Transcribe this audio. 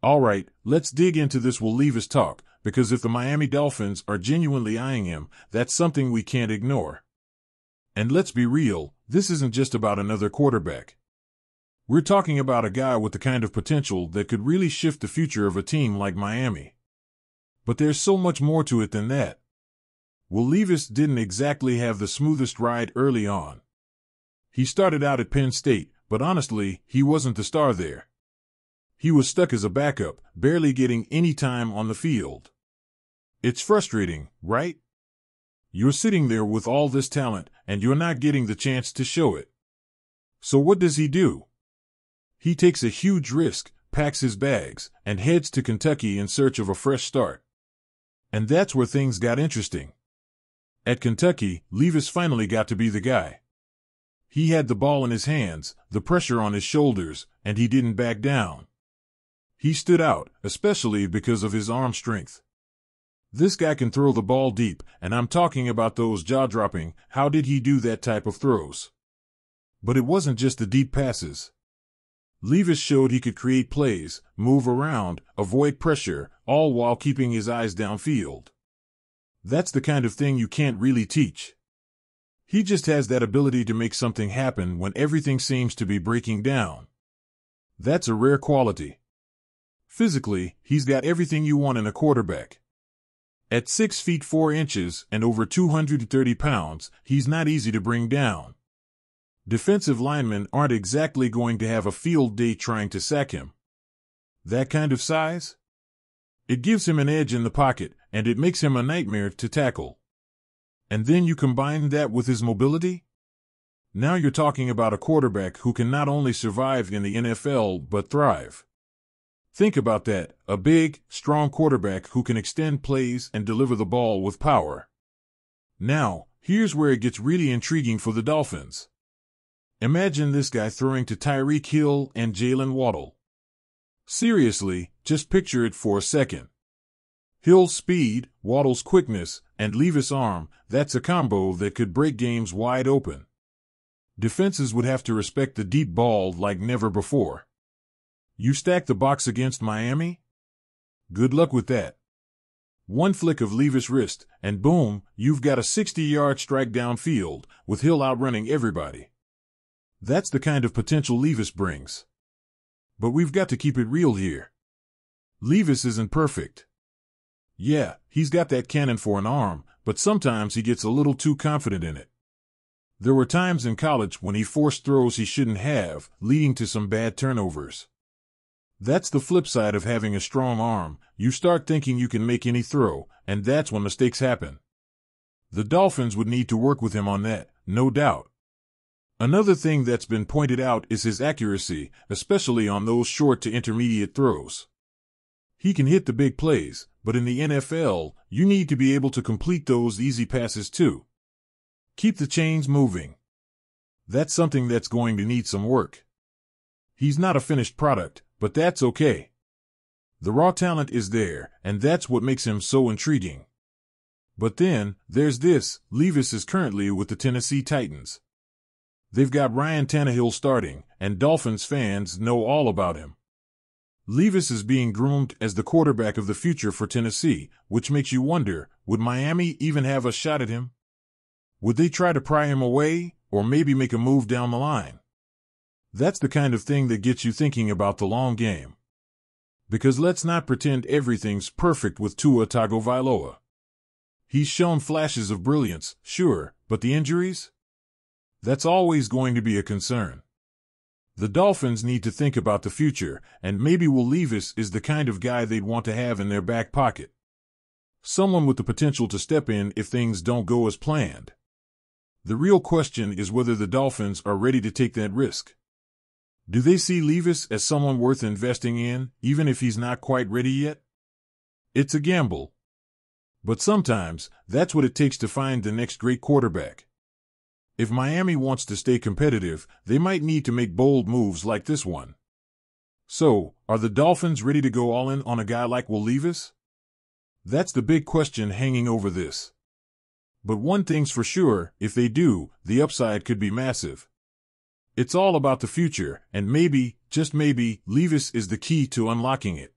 All right, let's dig into this Will Levis talk, because if the Miami Dolphins are genuinely eyeing him, that's something we can't ignore. And let's be real, this isn't just about another quarterback. We're talking about a guy with the kind of potential that could really shift the future of a team like Miami. But there's so much more to it than that. Will Levis didn't exactly have the smoothest ride early on. He started out at Penn State, but honestly, he wasn't the star there. He was stuck as a backup, barely getting any time on the field. It's frustrating, right? You're sitting there with all this talent, and you're not getting the chance to show it. So what does he do? He takes a huge risk, packs his bags, and heads to Kentucky in search of a fresh start. And that's where things got interesting. At Kentucky, Levis finally got to be the guy. He had the ball in his hands, the pressure on his shoulders, and he didn't back down. He stood out, especially because of his arm strength. This guy can throw the ball deep, and I'm talking about those jaw-dropping, how did he do that type of throws? But it wasn't just the deep passes. Levis showed he could create plays, move around, avoid pressure, all while keeping his eyes downfield. That's the kind of thing you can't really teach. He just has that ability to make something happen when everything seems to be breaking down. That's a rare quality. Physically, he's got everything you want in a quarterback. At 6 feet 4 inches and over 230 pounds, he's not easy to bring down. Defensive linemen aren't exactly going to have a field day trying to sack him. That kind of size? It gives him an edge in the pocket, and it makes him a nightmare to tackle. And then you combine that with his mobility? Now you're talking about a quarterback who can not only survive in the NFL but thrive. Think about that, a big, strong quarterback who can extend plays and deliver the ball with power. Now, here's where it gets really intriguing for the Dolphins. Imagine this guy throwing to Tyreek Hill and Jalen Waddle. Seriously, just picture it for a second. Hill's speed, Waddle's quickness, and Levis' arm, that's a combo that could break games wide open. Defenses would have to respect the deep ball like never before. You stack the box against Miami? Good luck with that. One flick of Levis' wrist, and boom, you've got a 60-yard strike downfield, with Hill outrunning everybody. That's the kind of potential Levis brings. But we've got to keep it real here. Levis isn't perfect. Yeah, he's got that cannon for an arm, but sometimes he gets a little too confident in it. There were times in college when he forced throws he shouldn't have, leading to some bad turnovers. That's the flip side of having a strong arm. You start thinking you can make any throw, and that's when mistakes happen. The Dolphins would need to work with him on that, no doubt. Another thing that's been pointed out is his accuracy, especially on those short to intermediate throws. He can hit the big plays, but in the NFL, you need to be able to complete those easy passes too. Keep the chains moving. That's something that's going to need some work. He's not a finished product, but that's okay. The raw talent is there, and that's what makes him so intriguing. But then, there's this, Levis is currently with the Tennessee Titans. They've got Ryan Tannehill starting, and Dolphins fans know all about him. Levis is being groomed as the quarterback of the future for Tennessee, which makes you wonder, would Miami even have a shot at him? Would they try to pry him away, or maybe make a move down the line? That's the kind of thing that gets you thinking about the long game. Because let's not pretend everything's perfect with Tua Tagovailoa. He's shown flashes of brilliance, sure, but the injuries? That's always going to be a concern. The Dolphins need to think about the future, and maybe Will Levis is the kind of guy they'd want to have in their back pocket. Someone with the potential to step in if things don't go as planned. The real question is whether the Dolphins are ready to take that risk. Do they see Levis as someone worth investing in, even if he's not quite ready yet? It's a gamble. But sometimes, that's what it takes to find the next great quarterback. If Miami wants to stay competitive, they might need to make bold moves like this one. So, are the Dolphins ready to go all in on a guy like Will Levis? That's the big question hanging over this. But one thing's for sure, if they do, the upside could be massive. It's all about the future, and maybe, just maybe, Levis is the key to unlocking it.